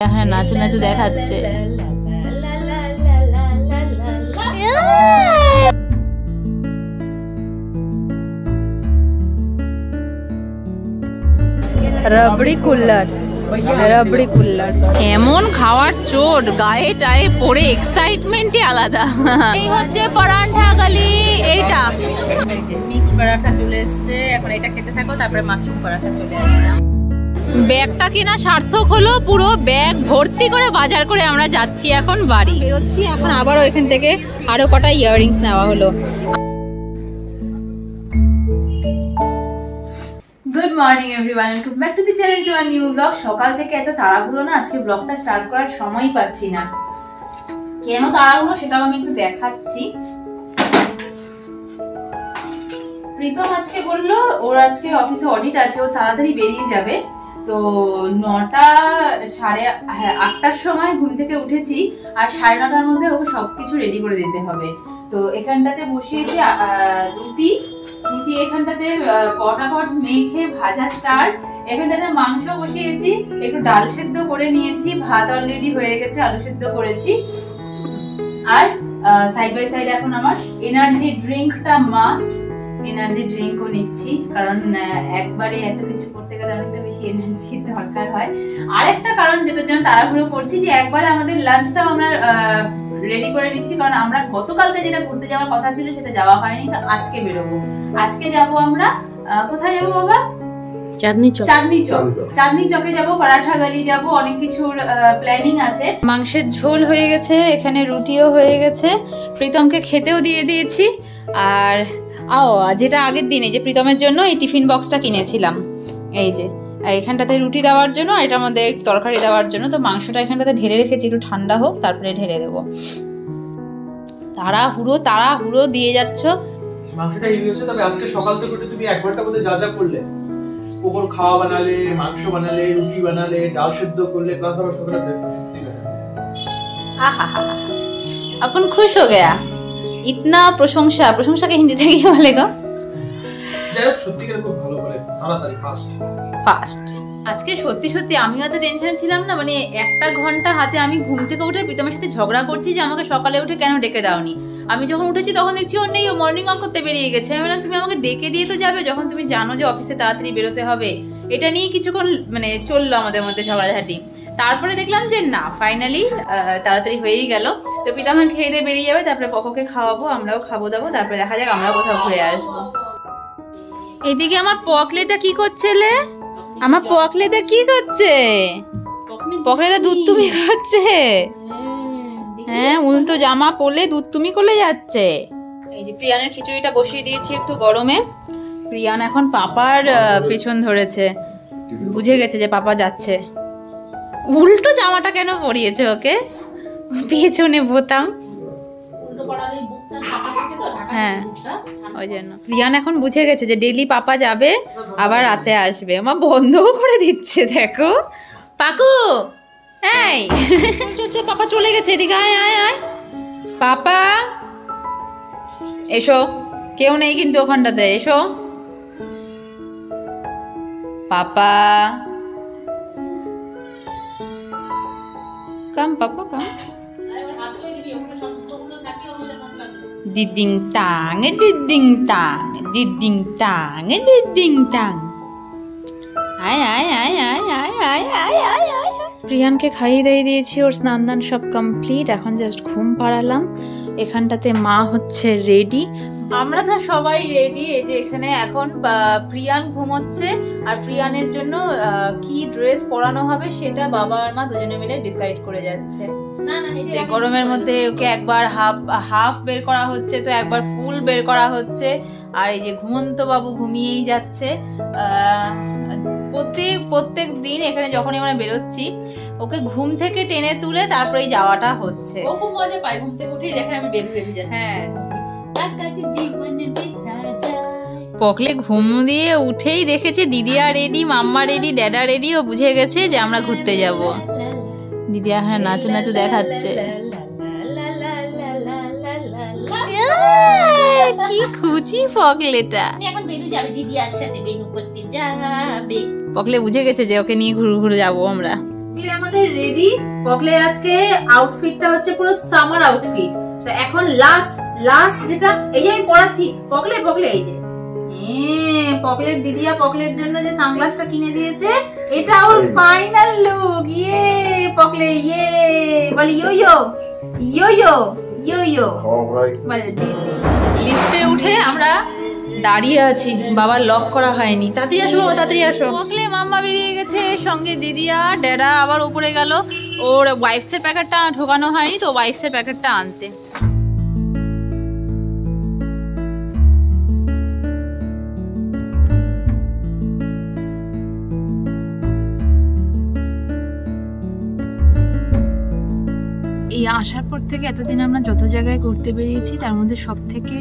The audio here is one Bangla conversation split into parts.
হ্যাঁ নাচু নাচু দেখাচ্ছে। রাবড়ি কুল্লার, রাবড়ি কুল্লার এমন খাওয়ার চোট, গায়ে টায়ে পড়ে এক্সাইটমেন্টই আলাদা। এই হচ্ছে পরাঠা গলি, এইটা মিক্স পরাঠা চলে এসছে, এখন এটা খেতে থাকো, তারপরে মাশরুম পরাঠা চলে আসবে। ব্যাগটা কিনা সার্থক হলো, পুরো ব্যাগ ভর্তি করে বাজার করে আমরা যাচ্ছি এখন বাড়ি, বেরোচ্ছি এখন। আবারও এখান থেকে আরো কটা ইয়াররিংস নেওয়া হলো। Good morning everyone, welcome back to the channel to a new blog. সকাল থেকে এত তাড়াহুড়ো না, আজকে ব্লগটা স্টার্ট করার সময়ই পাচ্ছি না। কেন তাড়াহুড়ো সেটাও আমি একটু দেখাচ্ছি। প্রীতম আজকে বললো ওর আজকে অফিসে অডিট আছে, ও তাড়াতাড়ি বেরিয়ে যাবে। তো 9টা সাড়ে 8টার সময় ঘুম থেকে উঠেছি, আর 9:30টার মধ্যে ওকে সবকিছু রেডি করে দিতে হবে। তো এখানটাতে বসিয়েছি রুটি, এখানটাতে পটাপট মেখে ভাজা স্টার্ট। এখানটাতে মাংস বসিয়েছি, একটু ডাল সেদ্ধ করে নিয়েছি, ভাত অলরেডি হয়ে গেছে, আলু সেদ্ধ করেছি। আর সাইড বাই সাইড এখন আমার এনার্জি ড্রিঙ্কটা মাস্ট, এনার্জি ড্রিঙ্কও নিচ্ছি, কারণ একবারে এত কিছু করতে গেলে অনেকটা বেশি এনার্জি দরকার হয়। আরেকটা কারণ যেটার জন্য তাড়াহুড়ো করছি, যে একবারে আমাদের লাঞ্চটাও আমরা রেডি করে নিচ্ছি, কারণ আমরা গতকালকে যেটা ঘুরতে যাওয়ার কথা ছিল সেটা যাওয়া হয়নি। তো আজকে বেরোবো, আজকে যাব আমরা কোথায় যাবো বাবা? চাঁদনি চক। চাঁদনি চকে যাবো, পরাঠা গলি যাবো, অনেক কিছুর প্ল্যানিং আছে। মাংসের ঝোল হয়ে গেছে, এখানে রুটিও হয়ে গেছে, প্রীতমকে খেতেও দিয়ে দিয়েছি। আর যেটা আগের দিনে যে প্রীতমের জন্য এই টিফিন বক্সটা কিনেছিলাম, এই যে এখানটাতে রুটি দেওয়ার জন্য, আর এটার মধ্যে তরকারি দেওয়ার জন্য। তো মাংসটা এখানটাতে ঢেলে রেখেছি, একটু ঠান্ডা হোক তারপরে ঢেলে দেবো। তাড়াহুড়ো দিয়ে যাচ্ছ। মাংসটা হেভি হচ্ছে, তবে আজকে সকাল থেকে উঠে তুমি 1 ঘন্টা মধ্যে যা যা করলে, ওপর খাওয়া বানালে, মাংস বানালে, রুটি বানালে, ডাল সেদ্ধ করলে, প্লাস আবার সকালে ব্রেকফাস্ট। সত্যি अपन खुश हो गया, इतना प्रशंसा के हिंदी থেকে কি বলে গো? যাই হোক, সত্যি করে খুব ভালো করে, তাড়াতাড়ি ফাস্ট। আজকে সত্যি আমিও এত টেনশনে ছিলাম না, মানে 1 ঘন্টা হাতে আমি ঘুম থেকে উঠে প্রীতমের সাথে ঝগড়া করছি যে আমাকে সকালে উঠে কেন ডেকে দাওনি। আমি যখন উঠেছি তখন দেখছি ওর নেই, ও মর্নিং ওয়াক করতে বেরিয়ে গেছে। আমি বললাম তুমি আমাকে ডেকে দিয়ে তো যাবে যখন তুমি জানো যে অফিসে তাড়াতাড়ি বেরোতে হবে। এটা নিয়ে কিছুক্ষণ মানে চললো আমাদের মধ্যে ঝগড়াঝাটি। তারপরে দেখলাম যে না, ফাইনালি তাড়াতাড়ি হয়েই গেল। তো প্রীতম খেয়ে দিয়ে বেরিয়ে যাবে, তারপরে পকোকে খাওয়াবো, আমরাও খাবো দাবো, তারপরে দেখা যাক আমরাও কোথাও ঘুরে আসবো। এদিকে আমার পকলেটা কি করছে লে? আমার পকলেটা কি করছে? পকলেটা দুধ তুমি খাচ্ছে? হ্যাঁ, উল্টো জামা পরলে দুধ তুমি কোলে যাচ্ছে। এই যে প্রিয়ানের খিচুড়িটা বসিয়ে দিয়েছি একটু গরমে। প্রিয়ান এখন পাপার পেছন ধরেছে, বুঝে গেছে যে পাপা যাচ্ছে। উল্টো জামাটা কেন পরিয়েছে ওকে? পেছনে বোতাম। হ্যাঁ, ওই জন্য প্রিয়ান এখন বুঝে গেছে যে ডেলি পাপা যাবে, আবার রাতে আসবে। মা বন্ধও করে দিচ্ছে, দেখো পাকু। এই পাপা চলে গেছে, এদিকে আয় আয় আয়। পাপা এসো, কেউ নেই কিন্তু ওখানটাতে, এসো পাপা। কাম পাপা কাম। ডিডিং টাং ডিডিং টাং ডিডিং টাং ডিডিং টাং। আয় আয় আয় আয় আয় আয় আয় আয় আয়। প্রিয়ানকে খাইয়ে দিয়ে দিয়েছি, ওর স্নান দান সব কমপ্লিট, এখন জাস্ট ঘুম পাড়ালাম। এখানটাতে মা হচ্ছে রেডি, আমরা তো সবাই রেডি। এই যে এখানে এখন প্রিয়ান ঘুমোচ্ছে, আর প্রিয়ানের জন্য কি ড্রেস পরানো হবে সেটা বাবা আর মা দুজনে মিলে ডিসাইড করে যাচ্ছে। যে গরমের মধ্যে ওকে একবার হাফ বের করা হচ্ছে, তো একবার ফুল বের করা হচ্ছে। আর এই যে ঘুমন্ত বাবু ঘুমিয়েই যাচ্ছে। প্রত্যেক দিন এখানে যখনই আমরা বেরোচ্ছি ওকে ঘুম থেকে টেনে তুলে তারপরে যাওয়াটা হচ্ছে। ও খুব মজা পায়, ঘুম থেকে উঠেই দেখে আমি বেবি যাচ্ছি। হ্যাঁ, পকলে ঘুম দিয়ে উঠেই দেখেছে দিদিয়া রেডি, মাম্মা রেডি, ড্যাডা রেডি। ও বুঝে গেছে যে আমরা ঘুরতে যাব। দিদিয়া হ্যাঁ নাচু নাচু দেখাচ্ছে। কি খুশি পকলেটা। এখন বেরু যাবে দিদিয়ার সাথে, বেরু করতে যাবে। পকলে বুঝে গেছে যে ওকে নিয়ে ঘুরে ঘুরে যাবো আমরা। পকলে আমাদের রেডি। পকলে আজকে আউটফিটটা হচ্ছে পুরো সামার আউটফিট। তো এখন লাস্ট যেটা এই যে আমি পরাচ্ছি, পকলে এই যে পকলের দিদিয়া পকলের জন্য যে সানগ্লাসটা কিনে দিয়েছে, এটা ওর ফাইনাল লুক। ইয়ে পকলে ইয়ে বল ইয়ো বল। লিফটে উঠে আমরা দাঁড়িয়ে আছি, বাবার লক করা হয়নি। তাড়াতাড়ি আসো বাবা, তাড়াতাড়ি আসো। পকলে মাম্মা বেরিয়ে গেছে, সঙ্গে দিদিয়া। ড্যাডা আবার উপরে গেল, ওর ওয়াইফসের প্যাকেটটা ঢোকানো হয়নি তো ওয়াইফসের প্যাকেটটা আনতে। এই আসার পর থেকে এতদিন আমরা যত জায়গায় ঘুরতে বেরিয়েছি তার মধ্যে সব থেকে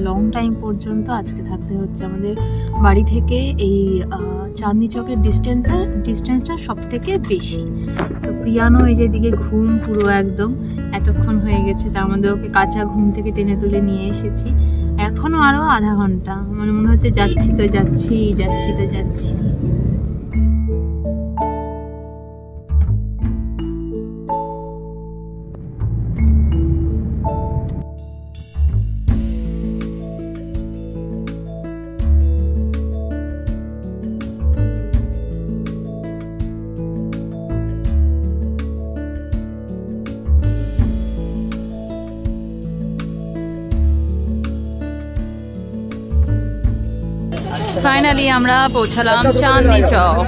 লং টাইম পর্যন্ত আজকে থাকতে হচ্ছে। আমাদের বাড়ি থেকে এই চাঁদনি চকের ডিস্টেন্সটা সব থেকে বেশি। তো প্রিয়ানো এই যে দিকে ঘুম পুরো একদম এতক্ষণ হয়ে গেছে, তার মধ্যে ওকে কাঁচা ঘুম থেকে টেনে তুলে নিয়ে এসেছি। এখনো আরো আধা ঘন্টা, মানে মনে হচ্ছে যাচ্ছি তো যাচ্ছি। ফাইনালি আমরা পৌঁছালাম চাঁদনি চক।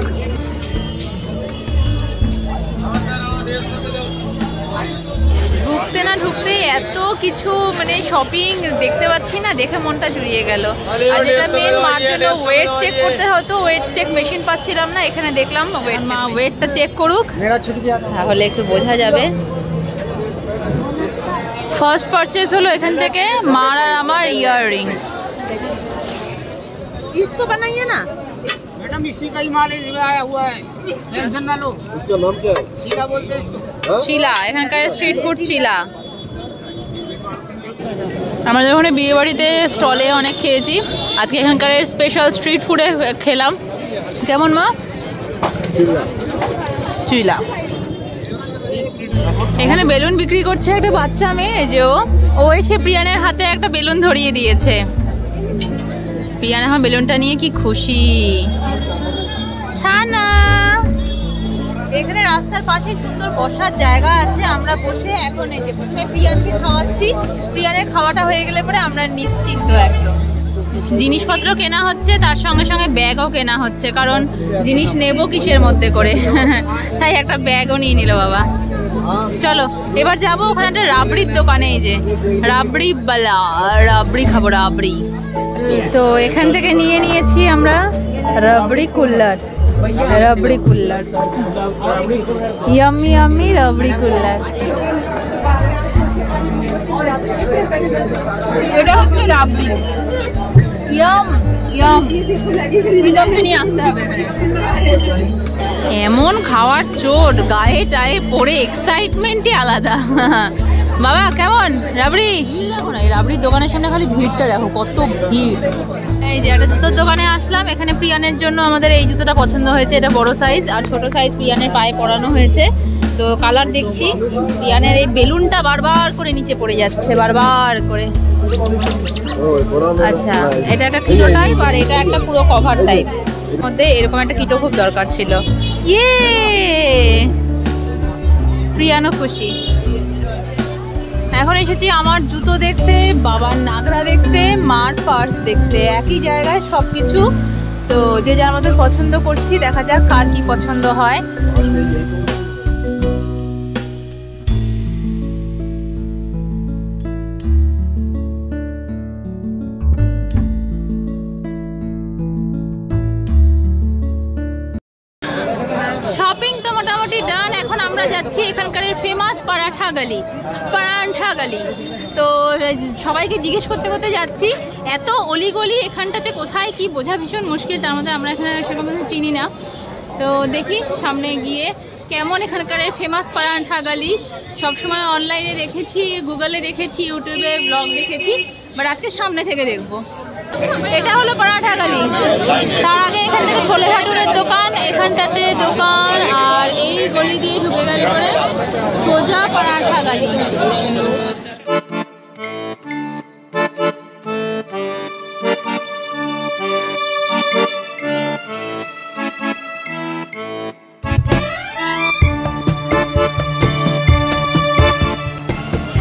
ঢুকতে এত কিছু মানে শপিং দেখতে পাচ্ছি না, দেখে মনটা জুড়িয়ে গেল। আর যেটা মেন, মার জন্য ওয়েট চেক করতে হতো, ওয়েট চেক মেশিন পাচ্ছিলাম না, এখানে দেখলাম মা ওয়েটটা চেক করুক, তাহলে একটু বোঝা যাবে। ফার্স্ট পারচেজ হলো এখান থেকে মার আর আমার ইয়াররিংস। इसको बनाइए ना मैडम, इसी का ही माल आया हुआ है, टेंशन ना लो। इसका नाम क्या है? शीला बोलते हैं इसको। शीला এখানকার স্ট্রিট ফুড शीला। আমরা যখন বিয়ে বাড়িতে স্টলে অনেক খেয়েছি, আজকে এখানকার স্পেশাল স্ট্রিট ফুডে খেলাম। কেমন মা? शीला। এখানে বেলুন বিক্রি করছে একটা বাচ্চা মেয়ে, যে ও এসে প্রিয়ানের হাতে একটা বেলুন ধরিয়ে দিয়েছে। প্রিয়ান এখন বেলুনটা নিয়ে কি খুশি। ছানা এখানে রাস্তার পাশে সুন্দর বসার জায়গা আছে, আমরা বসে এখন এই যে প্রথমে প্রিয়ানকে খাওয়াচ্ছি, প্রিয়ানের খাওয়াটা হয়ে গেলে পরে আমরা নিশ্চিন্ত একদম। জিনিসপত্র কেনা হচ্ছে, তার সঙ্গে সঙ্গে ব্যাগও কেনা হচ্ছে, কারণ জিনিস নেব কিসের মধ্যে করে, তাই একটা ব্যাগও নিয়ে নিল বাবা। চলো এবার যাবো ওখানে একটা রাবড়ির দোকানে, এই যে রাবড়ি খাবো, রাবড়ি। তো এখান থেকে নিয়ে নিয়েছি আমরা রাবড়ি কুল্লার, ইয়াম্মি ইয়াম্মি রাবড়ি কুল্লার। এটা হচ্ছে রাবড়ি, প্রীতমকে নিয়ে আসতে হবে। এমন খাওয়ার চোট, গায়ে টায়ে পড়ে এক্সাইটমেন্টই আলাদা। বাবা কেমন রাবড়ি? দেখো না, এই রাবড়ির দোকানের সামনে খালি ভিড়টা দেখো, কত ভিড়। এই যে একটা জুতোর দোকানে আসলাম, এখানে প্রিয়ানের জন্য আমাদের এই জুতোটা পছন্দ হয়েছে, এটা বড় সাইজ, আর ছোট সাইজ প্রিয়ানের পায়ে পরানো হয়েছে। তো কালার দেখছি, প্রিয়ানের এই বেলুনটা বারবার করে নিচে পড়ে যাচ্ছে, বারবার করে। আচ্ছা, এটা একটা কিটো টাইপ আর এটা একটা পুরো কভার টাইপ, মধ্যে এরকম একটা কিটো খুব দরকার ছিল। ইয়ে প্রিয়ানও খুশি। এখন এসেছি আমার জুতো দেখতে, বাবার নাগরা দেখতে, মার পার্স দেখতে, একই জায়গায় সবকিছু। তো যে যার মতো পছন্দ করছি, দেখা যাক কার কি পছন্দ হয়। শপিং তো মোটামুটি ডান। এখন আমরা যাচ্ছি এখানকার ফেমাস পরাঠা গালি। তো সবাইকে জিজ্ঞেস করতে করতে যাচ্ছি, এত অলিগলি এখানটাতে কোথায় কি বোঝা ভীষণ মুশকিল, তার মধ্যে আমরা এখানে সেরকম চিনি না। তো দেখি সামনে গিয়ে কেমন এখানকার ফেমাস পরাঠা গালি। সবসময় অনলাইনে দেখেছি, গুগলে দেখেছি, ইউটিউবে ব্লগ দেখেছি, বাট আজকে সামনে থেকে দেখবো। এটা হলো পরাঠা গালি। তার আগে এখান থেকে ছোলে ভাটুরের দোকান, এখানটাতে দোকান, আর এই গলি দিয়ে ঢুকে গেলে পরে সোজা পরাঠা গালি।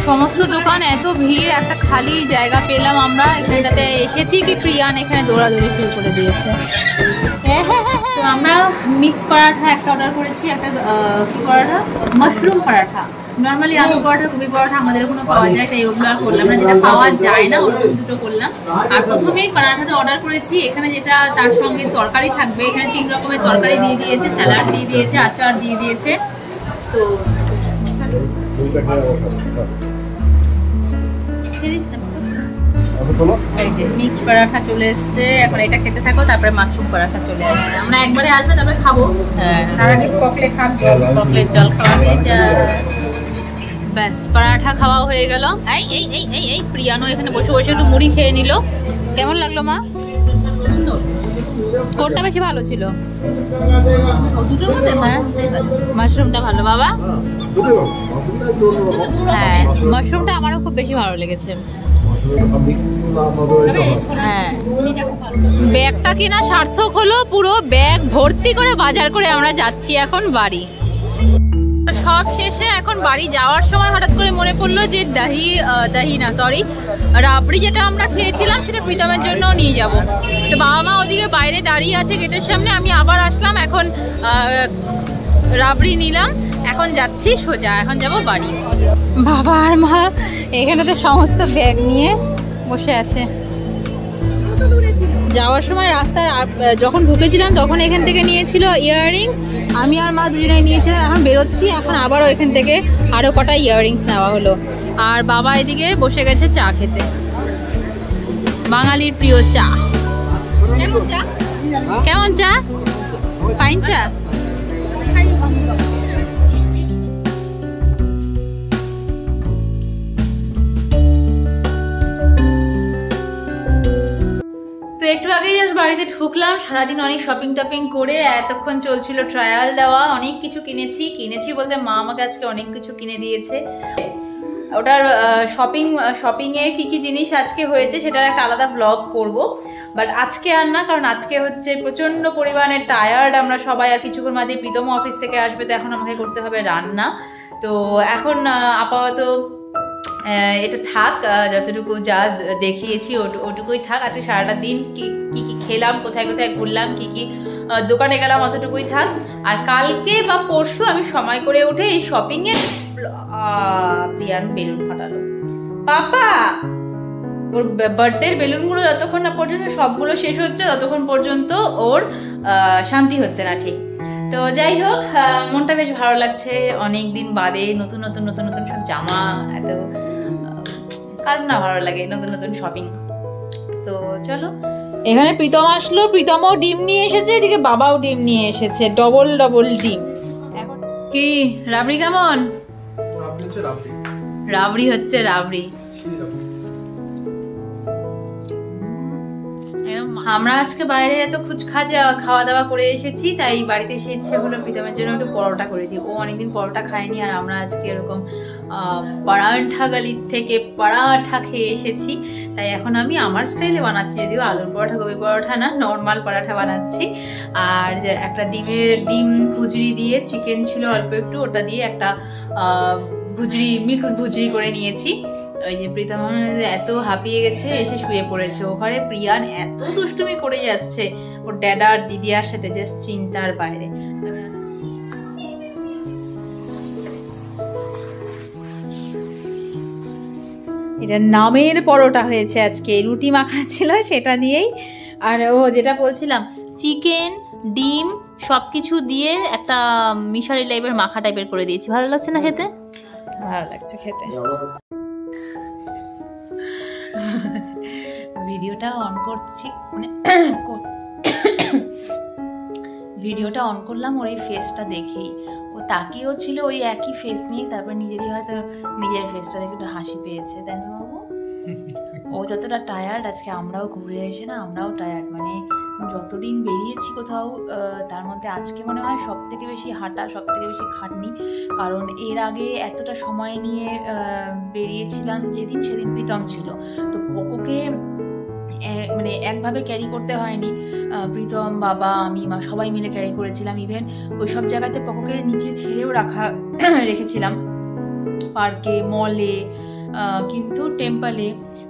সমস্ত দোকান, এত ভিড়, একটা খালি জায়গা পেলাম আমরা এখানটাতে এসেছি কি প্রিয়ান এখানে দৌড়াদৌড়ি শুরু করে দিয়েছে। তো আমরা মিক্স পরাঠা একটা অর্ডার করেছি, একটা কি পরাঠা, মাশরুম পরাঠা। নর্মালি আলু পরাঠা, গোবি পরাঠা আমাদের ওখানে পাওয়া যায়, তাই ওগুলো আর করলাম না, যেটা পাওয়া যায় না ওরকম দুটো করলাম। আর প্রথমেই পরাঠাটা অর্ডার করেছি, এখানে যেটা তার সঙ্গে তরকারি থাকবে, এখানে 3 রকমের তরকারি দিয়ে দিয়েছে, স্যালাড দিয়ে দিয়েছে, আচার দিয়ে দিয়েছে। তো মিক্স পরাঠা চলে এসছে, এখন এটা খেতে থাকো, তারপরে মাশরুম পরাঠা চলে আসবে। আমরা একবারে আসবে তারপরে খাবো, তার আগে পকলে খাবো, পকলের জল খাওয়া হয়ে যায়। ব্যাস পরাঠা খাওয়া হয়ে গেল। এই এই এই এই এই প্রিয়ানো এখানে বসে বসে একটু মুড়ি খেয়ে নিল। কেমন লাগলো মা? কোনটা বেশি ভালো ছিল? দুটোর মধ্যে মাশরুমটা ভালো বাবা। হ্যাঁ মাশরুমটা আমারও খুব বেশি ভালো লেগেছে। হ্যাঁ ব্যাগটা কিনা সার্থক হলো, পুরো ব্যাগ ভর্তি করে বাজার করে আমরা যাচ্ছি এখন বাড়ি। সব শেষে এখন বাড়ি যাওয়ার সময় হঠাৎ করে মনে পড়লো যে রাবড়ি যেটা আমরা খেয়েছিলাম সেটা প্রীতমের জন্য নিয়ে যাব। তো বাবা মা ওদিকে বাইরে দাঁড়িয়ে আছে গেটের সামনে, আমি আবার আসলাম, এখন রাবড়ি নিলাম, এখন যাচ্ছি সোজা, এখন যাব বাড়ি। বাবা আর মা এখানেতে সমস্ত ব্যাগ নিয়ে বসে আছে। যাওয়ার সময় রাস্তায় যখন ঢুকেছিলাম তখন এখান থেকে নিয়েছিল ইয়াররিংস, আমি আর মা দুজনে নিয়েছিলাম। এখন বেরোচ্ছি, এখন আবারও এখান থেকে আরও কটা ইয়াররিংস নেওয়া হলো। আর বাবা এদিকে বসে গেছে চা খেতে, বাঙালির প্রিয় চা। কেমন চা? ফাইন চা। তো একটু আগেই জাস্ট বাড়িতে ঢুকলাম, সারাদিন অনেক শপিং টপিং করে, এতক্ষণ চলছিল ট্রায়াল দেওয়া, অনেক কিছু বলতে মা আমাকে আজকে অনেক কিছু কিনে দিয়েছে। ওটার শপিংয়ে কি কি জিনিস আজকে হয়েছে সেটার একটা আলাদা ব্লগ করব, বাট আজকে আর না, কারণ আজকে হচ্ছে প্রচণ্ড পরিমাণে টায়ার্ড আমরা সবাই। আর কিছুক্ষণ বাদে প্রীতম অফিস থেকে আসবে, তো এখন আমাকে করতে হবে রান্না। তো এখন আপাতত এটা থাক, যতটুকু যা দেখিয়েছি ওটুকুই থাক। আজকে সারাটা দিন কি কি খেলাম, কোথায় কোথায় ঘুরলাম, কি কি দোকানে গেলাম, অতটুকুই থাক। আর কালকে বা পরশু আমি সময় করে উঠে এই শপিংয়ে প্রিয়ান বেলুন ফাটালো। পাপা ওর বার্থডের বেলুনগুলো যতক্ষণ না পর্যন্ত সবগুলো শেষ হচ্ছে ততক্ষণ পর্যন্ত ওর শান্তি হচ্ছে না ঠিক। তো যাই হোক, মনটা বেশ ভালো লাগছে, অনেক দিন বাদে নতুন নতুন সব জামা, এত কার না ভালো লাগে নতুন নতুন শপিং। তো চলো, এখানে প্রীতম আসলো, প্রীতমও ডিম নিয়ে এসেছে, এদিকে বাবাও ডিম নিয়ে এসেছে, ডবল ডিম। এখন কি রাবড়ি কেমন? রাবড়ি হচ্ছে রাবড়ি। আমরা আজকে বাইরে এত খুচখাচা খাওয়া দাওয়া করে এসেছি, তাই বাড়িতে এসে ইচ্ছে হলো প্রীতমের জন্য একটু পরোটা করে দিই। ও অনেকদিন পরোটা খায়নি, আর আমরা আজকে এরকম পরাঠা গালির থেকে পরাঠা খেয়ে এসেছি, তাই এখন আমি আমার স্টাইলে বানাচ্ছি, যদিও আলুর পরোঠা গোবি পরোঠা না, নর্মাল পরাঠা বানাচ্ছি। আর একটা ডিম ভুজরি দিয়ে, চিকেন ছিল অল্প একটু, ওটা দিয়ে একটা মিক্স ভুজরি করে নিয়েছি। ওই যে প্রীতম এত হাঁপিয়ে গেছে, এসে শুয়ে পড়েছে ও ঘরে। প্রিয়ান এত দুষ্টুমি করে যাচ্ছে ওর ড্যাডা আর দিদিয়ার সাথে, জাস্ট চিন্তার বাইরে। এটা নামের পরোটা হয়েছে আজকে, রুটি মাখা ছিল সেটা দিয়েই। আর ও যেটা বলছিলাম, চিকেন ডিম সবকিছু দিয়ে একটা মিশালি টাইপের মাখা টাইপের করে দিয়েছি। ভালো লাগছে না খেতে? ভালো লাগছে খেতে। ভিডিওটা অন করছি, মানে ভিডিওটা অন করলাম ওর এই ফেসটা দেখেই। ও তাকিয়েও ছিল ওই একই ফেস নিয়ে, তারপর নিজেরই হয়তো নিজের ফেসটা দেখে একটু হাসি পেয়েছে, তাই না বাবু? ও ও যতটা টায়ার্ড, আজকে আমরাও ঘুরে এসে না আমরাও টায়ার্ড। মানে যতদিন বেরিয়েছি কোথাও তার মধ্যে আজকে মনে হয় সব থেকে বেশি হাঁটা, সব থেকে বেশি খাটনি। কারণ এর আগে এতটা সময় নিয়ে বেরিয়েছিলাম যেদিন, সেদিন প্রীতম ছিল। তো পোকোকে মানে একভাবে ক্যারি করতে হয়নি, প্রীতম, বাবা, আমি, মা সবাই মিলে ক্যারি করেছিলাম। ইভেন ওই সব জায়গাতে পোকোকে নিচে ছেড়েও রেখেছিলাম, পার্কে, মলে, কিন্তু টেম্পলে।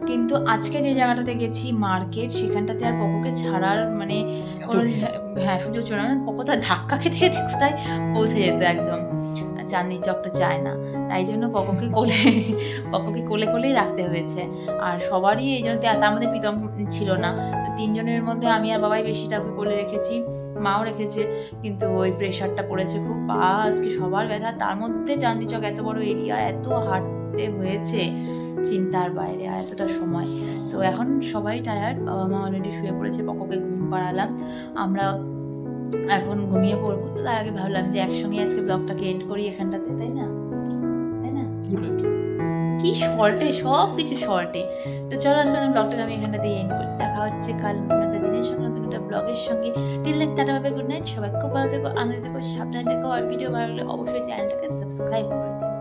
কিন্তু আজকে যে জায়গাটাতে গেছি মার্কেট, সেখানটাতে আর পোকোকে ছাড়ার মানে কোনো সুযোগ ছিল না। পোকো তার ধাক্কা খেতে খেতে কোথায় পৌঁছে যেত একদম, চাঁদনি চকটা চায় না। তাই জন্য পোকোকে কোলে কোলেই রাখতে হয়েছে। আর সবারই এই জন্য, তার মধ্যে প্রীতম ছিল না, তো তিনজনের মধ্যে আমি আর বাবাই বেশিটা ওকে কোলে রেখেছি, মাও রেখেছে। কিন্তু ওই প্রেশারটা পড়েছে খুব, পা আজকে সবার ব্যথা। তার মধ্যে চাঁদনি চক এত বড় এরিয়া, এত হাঁটতে হয়েছে চিন্তার বাইরে, আর এতটা সময়। তো এখন সবাই টায়ার্ড, বাবা মা অলরেডি শুয়ে পড়েছে, পোকোকে ঘুম পাড়ালাম, আমরা এখন ঘুমিয়ে পড়বো। তো তার আগে ভাবলাম যে একসঙ্গে আজকে ব্লগটাকে এন্ড করি এখানটাতে, তাই না? কি শর্টে, সব কিছু শর্টে। তো চলো আজকে ব্লগটাকে আমি এখানটাতে এন্ড করছি। দেখা হচ্ছে কাল নতুন একটা দিনের সঙ্গে, নতুন একটা ব্লগের সঙ্গে। Till then, tata, bye, good night. সবাই খুব ভালো থেকো, আনন্দ থেকো, সাবধানে থেকো। আর ভিডিও ভালো লাগলে অবশ্যই চ্যানেলটাকে সাবস্ক্রাইব করে দিও।